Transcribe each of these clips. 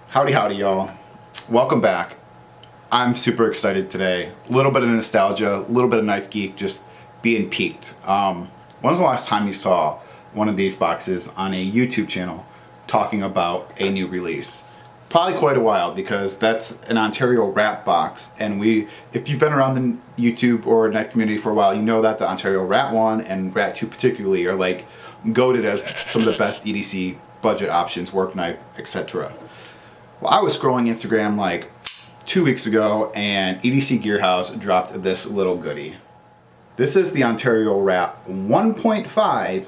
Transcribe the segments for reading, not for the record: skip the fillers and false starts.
Howdy, howdy, y'all. Welcome back. I'm super excited today. A little bit of nostalgia, a little bit of Knife Geek, just being peaked. When was the last time you saw one of these boxes on a YouTube channel talking about a new release? Probably quite a while, because that's an Ontario Rat box, and if you've been around the YouTube or knife community for a while, you know that the Ontario Rat 1 and Rat 2 particularly are like goated as some of the best EDC budget options, work knife, etc. Well, I was scrolling Instagram like 2 weeks ago, and EDC Gearhouse dropped this little goodie. This is the Ontario Rat 1.5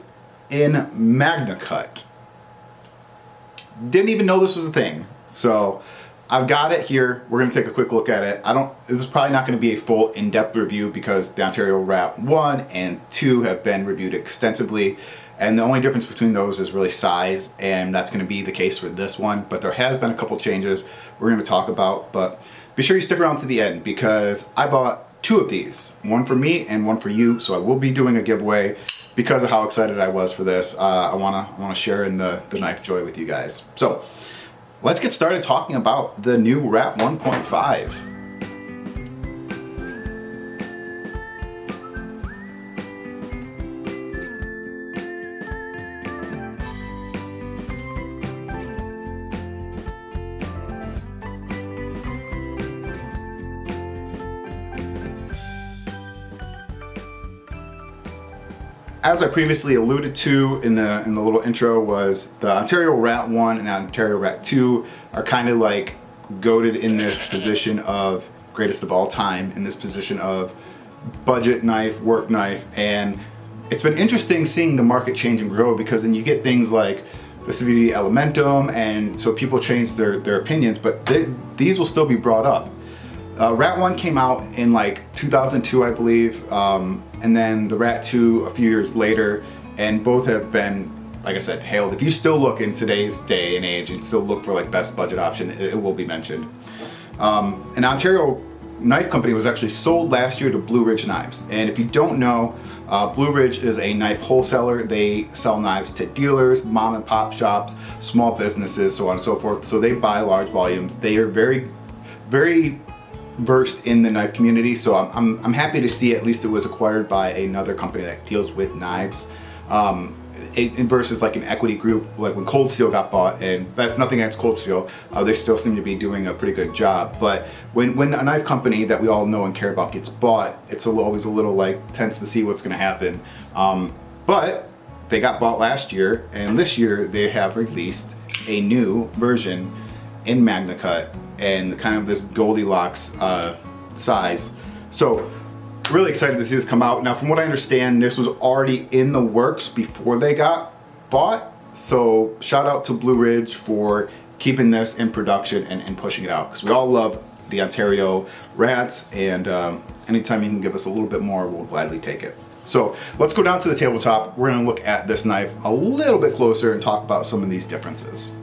in Magnacut. Didn't even know this was a thing. So I've got it here. We're going to take a quick look at it. This is probably not going to be a full in-depth review because the Ontario Rat 1 and 2 have been reviewed extensively. And the only difference between those is really size, and that's going to be the case for this one. But there has been a couple changes we're going to talk about. But be sure you stick around to the end, because I bought 2 of these. One for me and one for you. So I will be doing a giveaway because of how excited I was for this. I wanna share in the knife joy with you guys. So let's get started talking about the new Rat 1.5. As I previously alluded to in the little intro, was the Ontario Rat 1 and the Ontario Rat 2 are kind of like goated in this position of greatest of all time, in this position of budget knife, work knife, and it's been interesting seeing the market change and grow, because then you get things like the CVD Elementum, and so people change their opinions, but these will still be brought up. Rat 1 came out in like 2002, I believe, and then the Rat 2 a few years later, and both have been, like I said, hailed. If you still look in today's day and age and still look for like best budget option, it will be mentioned. An Ontario knife company was actually sold last year to Blue Ridge Knives, and if you don't know, Blue Ridge is a knife wholesaler. They sell knives to dealers, mom and pop shops, small businesses, so on and so forth. So they buy large volumes. They are very, very versed in the knife community, so I'm happy to see at least it was acquired by another company that deals with knives, versus like an equity group, like when Cold Steel got bought, and that's nothing against Cold Steel, they still seem to be doing a pretty good job. But when a knife company that we all know and care about gets bought, it's always a little like tense to see what's going to happen. But they got bought last year, and this year they have released a new version in Magnacut, and kind of this Goldilocks size. So really excited to see this come out. Now, from what I understand, this was already in the works before they got bought. So shout out to Blue Ridge for keeping this in production and pushing it out, because we all love the Ontario Rats, and anytime you can give us a little bit more, we'll gladly take it. So let's go down to the tabletop. We're gonna look at this knife a little bit closer and talk about some of these differences.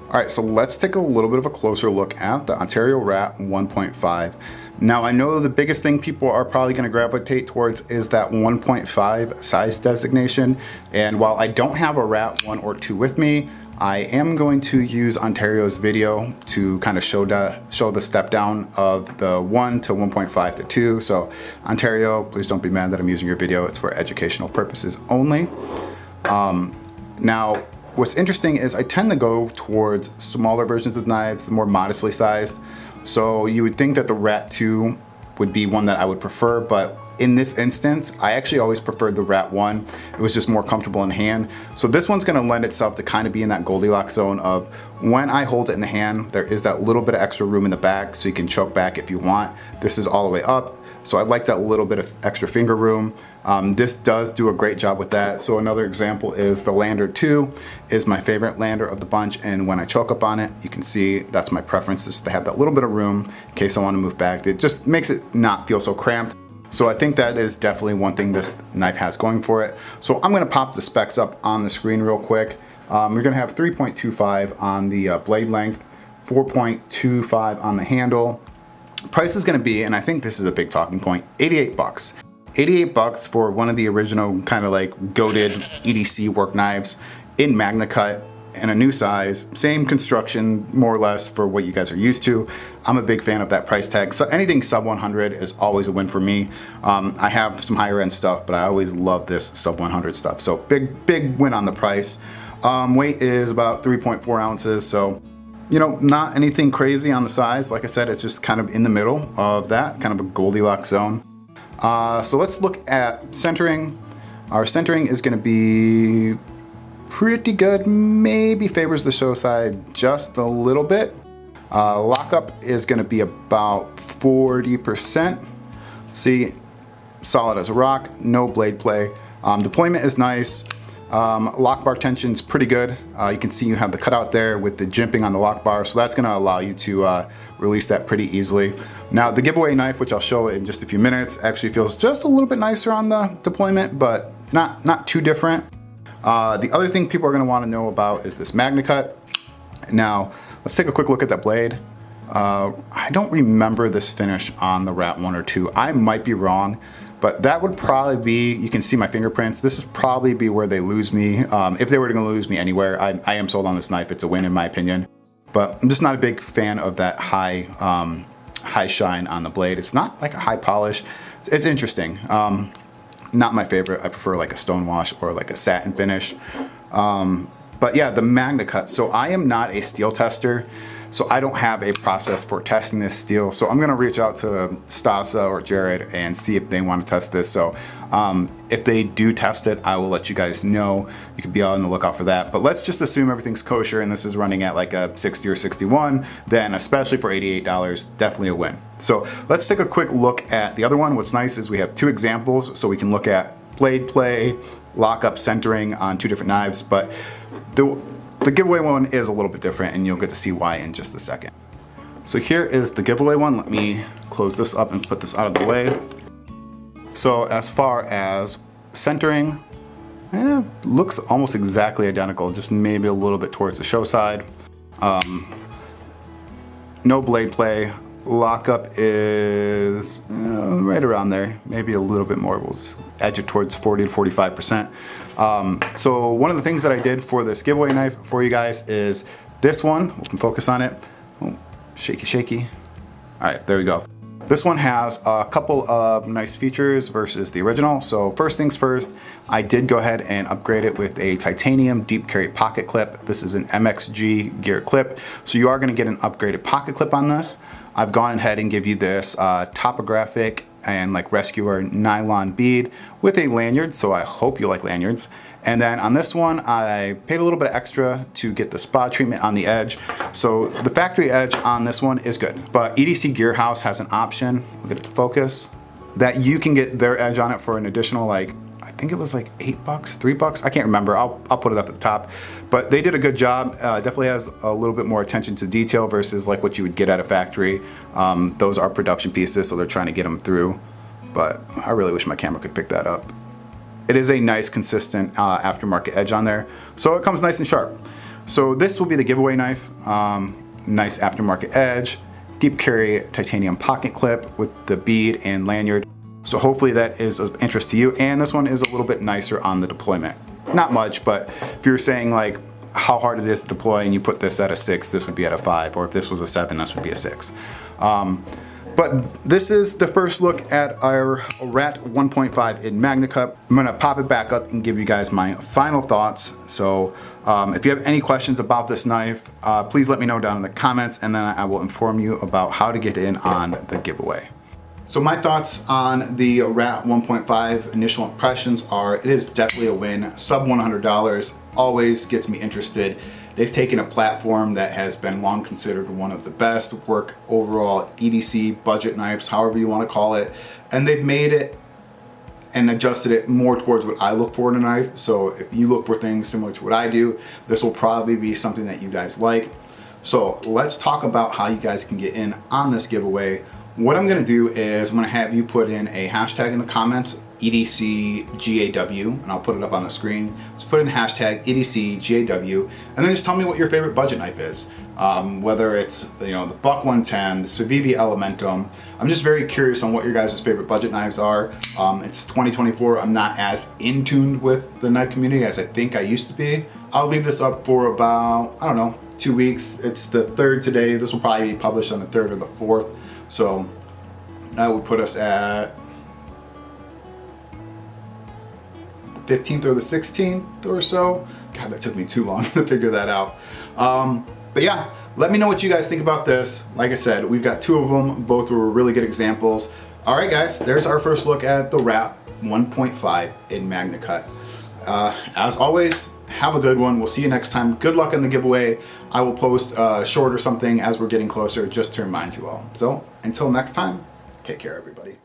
All right, so let's take a little bit of a closer look at the Ontario Rat 1.5. Now, I know the biggest thing people are probably going to gravitate towards is that 1.5 size designation. And while I don't have a Rat 1 or 2 with me, I am going to use Ontario's video to kind of show the step down of the 1 to 1.5 to 2. So Ontario, please don't be mad that I'm using your video. It's for educational purposes only. Now, what's interesting is I tend to go towards smaller versions of knives, the more modestly sized. So you would think that the Rat 2 would be one that I would prefer, but in this instance, I actually always preferred the Rat 1. It was just more comfortable in hand. So this one's gonna lend itself to kind of be in that Goldilocks zone of when I hold it in the hand, there is that little bit of extra room in the back, so you can choke back if you want. This is all the way up, so I like that little bit of extra finger room. This does do a great job with that. So another example is the Lander 2 is my favorite Lander of the bunch, and when I choke up on it, you can see that's my preference, is to have that little bit of room in case I want to move back. It just makes it not feel so cramped. So I think that is definitely one thing this knife has going for it. So I'm going to pop the specs up on the screen real quick. We're going to have 3.25 on the blade length, 4.25 on the handle. Price is going to be, and I think this is a big talking point, 88 bucks. 88 bucks for one of the original kind of like goated EDC work knives in Magnacut. in a new size, same construction more or less for what you guys are used to. I'm a big fan of that price tag. So anything sub 100 is always a win for me. I have some higher end stuff, but I always love this sub 100 stuff. So big win on the price. Weight is about 3.4 ounces. So, you know, not anything crazy on the size. Like I said, it's just kind of in the middle of that, kind of a Goldilocks zone. So let's look at centering. Our centering is going to be pretty good, maybe favors the show side just a little bit. Lockup is going to be about 40%. See, solid as a rock, no blade play. Deployment is nice. Lock bar tension's pretty good. You can see you have the cutout there with the jimping on the lock bar, so that's going to allow you to release that pretty easily. Now the giveaway knife, which I'll show in just a few minutes, actually feels just a little bit nicer on the deployment, but not too different. The other thing people are going to want to know about is this Magnacut. Now, let's take a quick look at that blade. I don't remember this finish on the Rat 1 or 2. I might be wrong, but that would probably be, you can see my fingerprints. This is probably be where they lose me. If they were going to lose me anywhere, I am sold on this knife. It's a win in my opinion. But I'm just not a big fan of that high shine on the blade. It's not like a high polish. It's interesting. Not my favorite. I prefer like a stone wash or like a satin finish. But yeah, the Magnacut. So I am not a steel tester, so I don't have a process for testing this steel. So I'm gonna reach out to Stasa or Jared and see if they want to test this. So if they do test it, I will let you guys know. You can be on the lookout for that. But let's just assume everything's kosher and this is running at like a 60 or 61, then especially for $88, definitely a win. So let's take a quick look at the other one. What's nice is we have two examples, so we can look at blade play, lockup, centering on two different knives, but the giveaway one is a little bit different and you'll get to see why in just a second. So here is the giveaway one. Let me close this up and put this out of the way. So as far as centering, looks almost exactly identical, just maybe a little bit towards the show side. No blade play. Lockup is right around there, maybe a little bit more. We'll just edge it towards 40 to 45%. So one of the things that I did for this giveaway knife for you guys is this one. We can focus on it. Oh, shaky. All right, there we go. This one has a couple of nice features versus the original. So first things first, I did go ahead and upgrade it with a titanium deep carry pocket clip. This is an MXG gear clip. So you are gonna get an upgraded pocket clip on this. I've gone ahead and give you this topographic and like rescuer nylon bead with a lanyard, so I hope you like lanyards. And then on this one, I paid a little bit extra to get the spa treatment on the edge. So the factory edge on this one is good, but EDC Gear House has an option, we'll get it to focus, that you can get their edge on it for an additional like, I think it was like $8, $3, I can't remember. I'll put it up at the top. But they did a good job. Definitely has a little bit more attention to detail versus like what you would get at a factory. Those are production pieces, so they're trying to get them through. But I really wish my camera could pick that up. It is a nice, consistent aftermarket edge on there. So it comes nice and sharp. So this will be the giveaway knife. Nice aftermarket edge, deep carry titanium pocket clip with the bead and lanyard. So hopefully that is of interest to you. And this one is a little bit nicer on the deployment. Not much, but if you're saying like how hard it is to deploy and you put this at a 6, this would be at a 5, or if this was a 7, this would be a 6. But this is the first look at our Rat 1.5 in Magnacut. I'm gonna pop it back up and give you guys my final thoughts. So if you have any questions about this knife, please let me know down in the comments, and then I will inform you about how to get in on the giveaway. So my thoughts on the Rat 1.5 initial impressions are, it is definitely a win. Sub $100 always gets me interested. They've taken a platform that has been long considered one of the best work overall EDC budget knives, however you want to call it, and they've made it and adjusted it more towards what I look for in a knife. So if you look for things similar to what I do, this will probably be something that you guys like. So let's talk about how you guys can get in on this giveaway. What I'm gonna do is I'm gonna have you put in a hashtag in the comments, EDC GAW, and I'll put it up on the screen. Just put in hashtag EDC GAW, and then just tell me what your favorite budget knife is. Whether it's the Buck 110, the Civivi Elementum. I'm just very curious on what your guys' favorite budget knives are. It's 2024. I'm not as in tuned with the knife community as I think I used to be. I'll leave this up for about, I don't know, 2 weeks. It's the 3rd today. This will probably be published on the 3rd or the 4th. So that would put us at the 15th or the 16th or so. God, that took me too long to figure that out. But yeah, let me know what you guys think about this. Like I said, we've got 2 of them. Both were really good examples. All right, guys, there's our first look at the Wrap 1.5 in Magnacut. As always, have a good one. We'll see you next time. Good luck in the giveaway. I will post a short or something as we're getting closer just to remind you all. So until next time, take care, everybody.